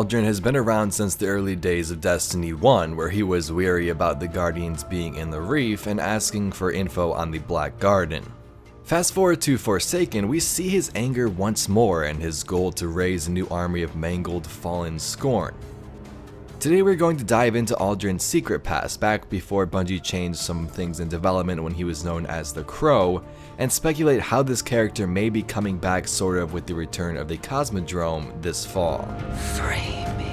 Uldren has been around since the early days of Destiny 1, where he was weary about the Guardians being in the Reef and asking for info on the Black Garden. Fast forward to Forsaken, we see his anger once more and his goal to raise a new army of mangled, fallen Scorn. Today we're going to dive into Uldren's secret past, back before Bungie changed some things in development when he was known as the Crow, and speculate how this character may be coming back sort of with the return of the Cosmodrome this fall. Free me.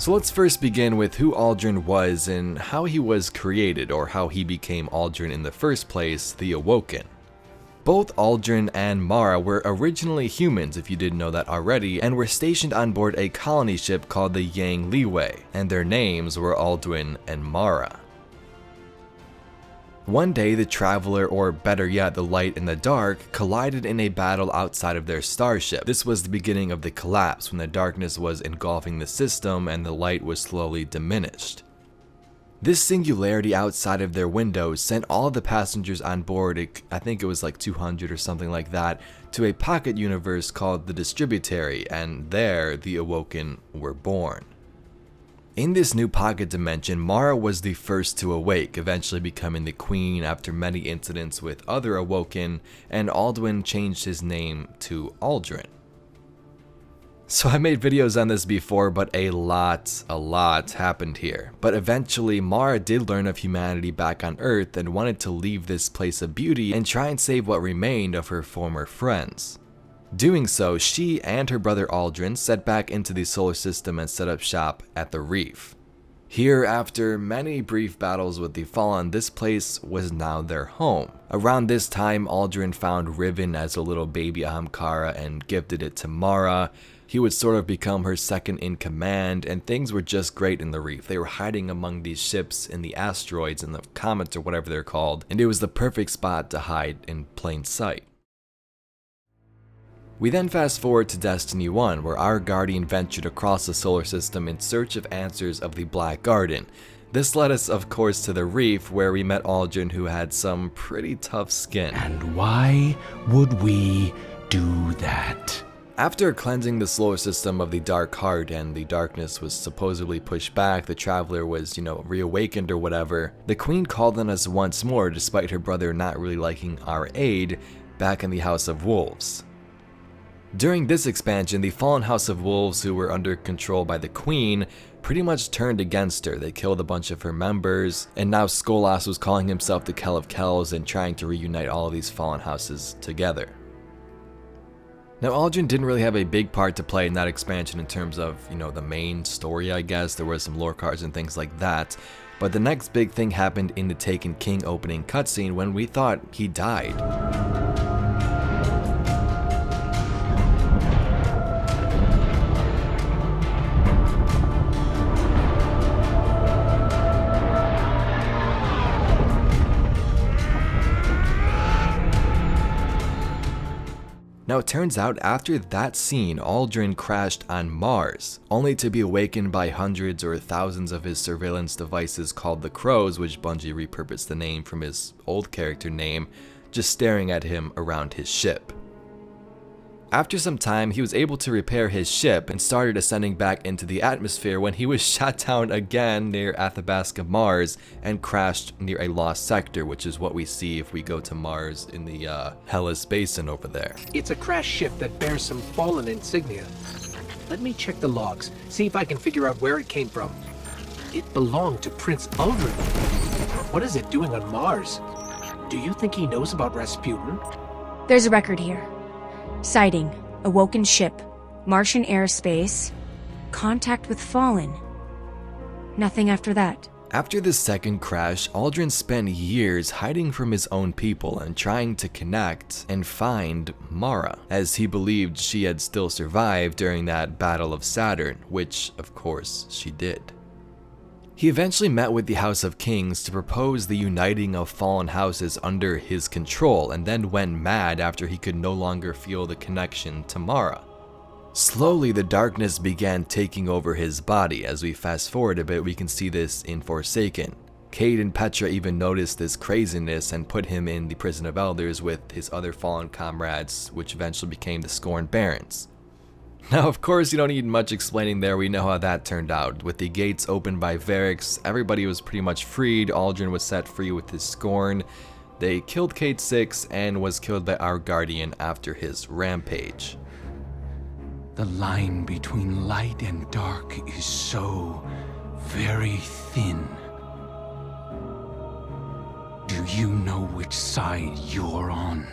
So let's first begin with who Uldren was and how he was created, or how he became Uldren in the first place, the Awoken. Both Uldren and Mara were originally humans, if you didn't know that already, and were stationed on board a colony ship called the Yang Liwei, and their names were Uldren and Mara. One day, the Traveler, or better yet, the Light and the Dark, collided in a battle outside of their starship. This was the beginning of the collapse, when the darkness was engulfing the system and the light was slowly diminished. This singularity outside of their windows sent all the passengers on board, I think it was like 200 or something like that, to a pocket universe called the Distributary, and there the Awoken were born. In this new pocket dimension, Mara was the first to awake, eventually becoming the queen after many incidents with other Awoken, and Uldren changed his name to Uldren. So I made videos on this before, but a lot happened here. But eventually, Mara did learn of humanity back on Earth and wanted to leave this place of beauty and try and save what remained of her former friends. Doing so, she and her brother Uldren set back into the solar system and set up shop at the Reef. Here, after many brief battles with the Fallen, this place was now their home. Around this time, Uldren found Riven as a little baby Ahamkara and gifted it to Mara. He would sort of become her second in command, and things were just great in the Reef. They were hiding among these ships in the asteroids and the comets or whatever they're called, and it was the perfect spot to hide in plain sight. We then fast forward to Destiny 1, where our Guardian ventured across the solar system in search of answers of the Black Garden. This led us, of course, to the Reef, where we met Uldren, who had some pretty tough skin. And why would we do that? After cleansing the solar system of the Dark Heart and the darkness was supposedly pushed back, the Traveler was, reawakened or whatever, the Queen called on us once more, despite her brother not really liking our aid, back in the House of Wolves. During this expansion, the fallen House of Wolves, who were under control by the Queen, pretty much turned against her. They killed a bunch of her members, and now Skolas was calling himself the Kell of Kells and trying to reunite all of these fallen houses together. Now, Uldren didn't really have a big part to play in that expansion in terms of, the main story, I guess. There were some lore cards and things like that. But the next big thing happened in the Taken King opening cutscene when we thought he died. Now it turns out after that scene, Uldren crashed on Mars, only to be awakened by hundreds or thousands of his surveillance devices called the Crows, which Bungie repurposed the name from his old character name, just staring at him around his ship. After some time, he was able to repair his ship and started ascending back into the atmosphere when he was shot down again near Athabasca, Mars, and crashed near a lost sector, which is what we see if we go to Mars in the Hellas Basin over there. It's a crashed ship that bears some fallen insignia. Let me check the logs, see if I can figure out where it came from. It belonged to Prince Uldren. What is it doing on Mars? Do you think he knows about Rasputin? There's a record here. Sighting, awoken ship, Martian airspace, contact with Fallen. Nothing after that. After the second crash, Uldren spent years hiding from his own people and trying to connect and find Mara, as he believed she had still survived during that Battle of Saturn, which, of course, she did. He eventually met with the House of Kings to propose the uniting of fallen houses under his control, and then went mad after he could no longer feel the connection to Mara. Slowly, the darkness began taking over his body. As we fast forward a bit, we can see this in Forsaken. Cade and Petra even noticed this craziness and put him in the Prison of Elders with his other fallen comrades, which eventually became the Scorn Barons. Now, of course, you don't need much explaining there. We know how that turned out. With the gates opened by Varix, everybody was pretty much freed. Uldren was set free with his Scorn. They killed Cade 6 and was killed by our Guardian after his Rampage. The line between light and dark is so very thin. Do you know which side you're on?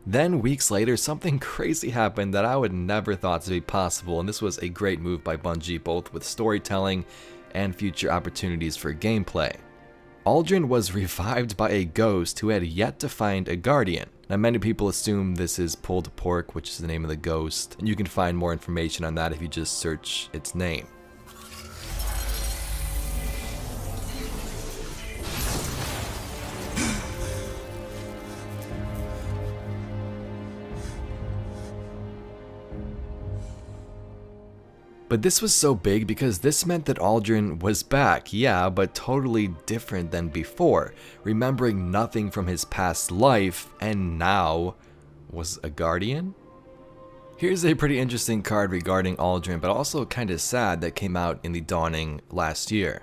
Then, weeks later, something crazy happened that I would never thought to be possible, and this was a great move by Bungie, both with storytelling and future opportunities for gameplay. Uldren was revived by a ghost who had yet to find a guardian. Now, many people assume this is Pulled Pork, which is the name of the ghost, and you can find more information on that if you just search its name. But this was so big because this meant that Uldren was back, yeah, but totally different than before, remembering nothing from his past life, and now was a guardian? Here's a pretty interesting card regarding Uldren, but also kinda sad, that came out in the Dawning last year.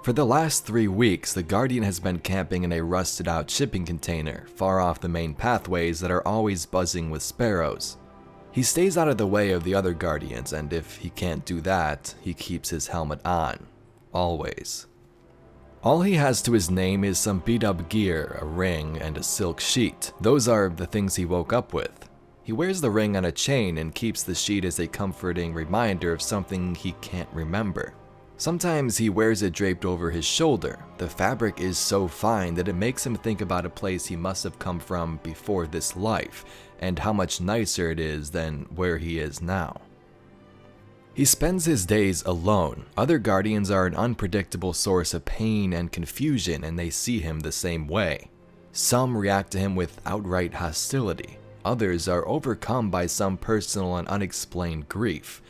For the last 3 weeks, the Guardian has been camping in a rusted out shipping container, far off the main pathways that are always buzzing with sparrows. He stays out of the way of the other Guardians, and if he can't do that, he keeps his helmet on. Always. All he has to his name is some beat up gear, a ring, and a silk sheet. Those are the things he woke up with. He wears the ring on a chain and keeps the sheet as a comforting reminder of something he can't remember. Sometimes he wears it draped over his shoulder. The fabric is so fine that it makes him think about a place he must have come from before this life, and how much nicer it is than where he is now. He spends his days alone. Other Guardians are an unpredictable source of pain and confusion, and they see him the same way. Some react to him with outright hostility. Others are overcome by some personal and unexplained grief.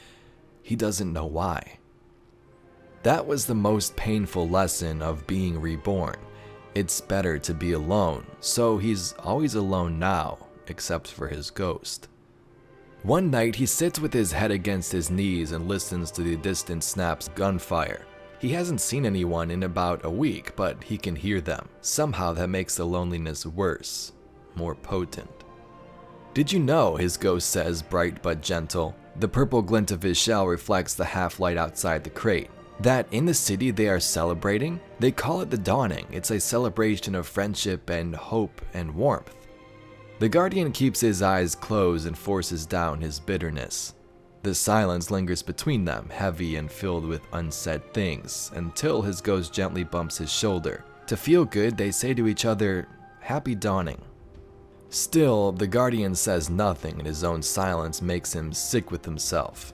He doesn't know why. That was the most painful lesson of being reborn. It's better to be alone, so he's always alone now, except for his ghost. One night, he sits with his head against his knees and listens to the distant snaps of gunfire. He hasn't seen anyone in about a week, but he can hear them. Somehow that makes the loneliness worse, more potent. Did you know, his ghost says, bright but gentle. The purple glint of his shell reflects the half-light outside the crate. That in the city they are celebrating? They call it the Dawning. It's a celebration of friendship and hope and warmth. The Guardian keeps his eyes closed and forces down his bitterness. The silence lingers between them, heavy and filled with unsaid things, until his ghost gently bumps his shoulder. To feel good, they say to each other, "Happy Dawning." Still, the Guardian says nothing, and his own silence makes him sick with himself.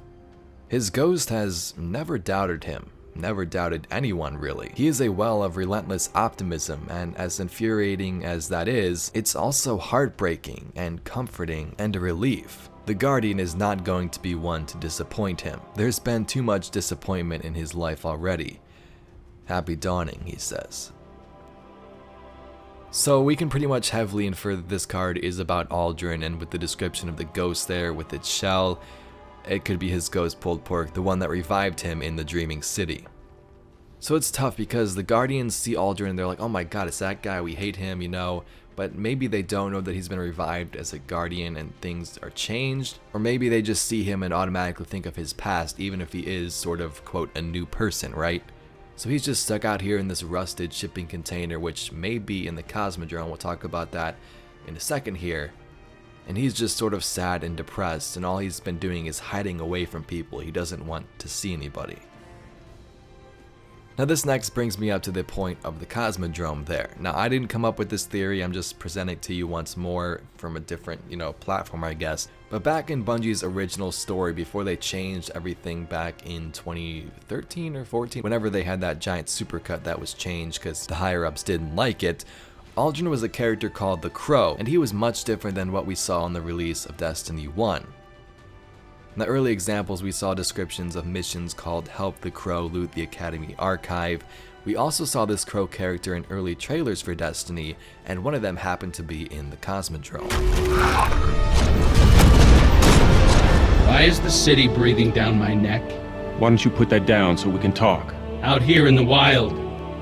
His ghost has never doubted him, never doubted anyone really. He is a well of relentless optimism, and as infuriating as that is, it's also heartbreaking and comforting and a relief. The Guardian is not going to be one to disappoint him. There's been too much disappointment in his life already. Happy Dawning, he says. So we can pretty much heavily infer that this card is about Uldren, and with the description of the ghost there with its shell, it could be his ghost Pulled Pork, the one that revived him in the Dreaming City. So it's tough because the Guardians see Uldren and they're like, oh my god, it's that guy, we hate him, you know, but maybe they don't know that he's been revived as a Guardian and things are changed, or maybe they just see him and automatically think of his past, even if he is sort of, quote, a new person, right? So he's just stuck out here in this rusted shipping container, which may be in the Cosmodrome. We'll talk about that in a second here. And he's just sort of sad and depressed, and all he's been doing is hiding away from people. He doesn't want to see anybody. Now this next brings me up to the point of the Cosmodrome there. Now I didn't come up with this theory, I'm just presenting it to you once more from a different, platform I guess. But back in Bungie's original story, before they changed everything back in 2013 or 14, whenever they had that giant supercut that was changed because the higher ups didn't like it, Uldren was a character called the Crow, and he was much different than what we saw on the release of Destiny 1. In the early examples, we saw descriptions of missions called Help the Crow Loot the Academy Archive. We also saw this Crow character in early trailers for Destiny, and one of them happened to be in the Cosmodrome. Why is the city breathing down my neck? Why don't you put that down so we can talk? Out here in the wild,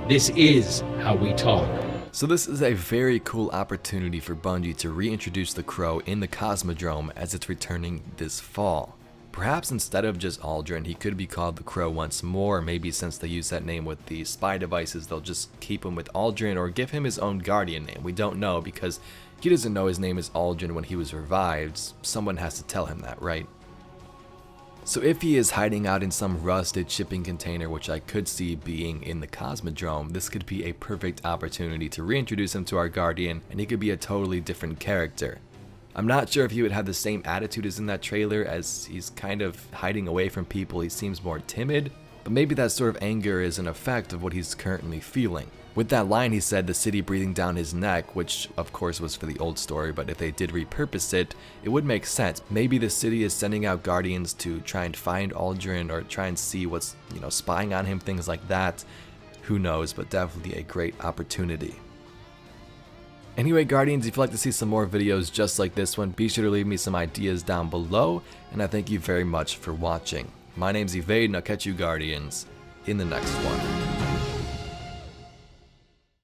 this is how we talk. So this is a very cool opportunity for Bungie to reintroduce the Crow in the Cosmodrome as it's returning this fall. Perhaps instead of just Uldren, he could be called the Crow once more. Maybe since they use that name with the spy devices, they'll just keep him with Uldren or give him his own Guardian name. We don't know because he doesn't know his name is Uldren when he was revived. Someone has to tell him that, right? So if he is hiding out in some rusted shipping container, which I could see being in the Cosmodrome, this could be a perfect opportunity to reintroduce him to our Guardian, and he could be a totally different character. I'm not sure if he would have the same attitude as in that trailer, as he's kind of hiding away from people. He seems more timid, but maybe that sort of anger is an effect of what he's currently feeling. With that line he said, the city breathing down his neck, which of course was for the old story, but if they did repurpose it, it would make sense. Maybe the city is sending out Guardians to try and find Uldren or try and see what's, spying on him, things like that. Who knows, but definitely a great opportunity. Anyway, Guardians, if you'd like to see some more videos just like this one, be sure to leave me some ideas down below, and I thank you very much for watching. My name's Evade, and I'll catch you Guardians in the next one.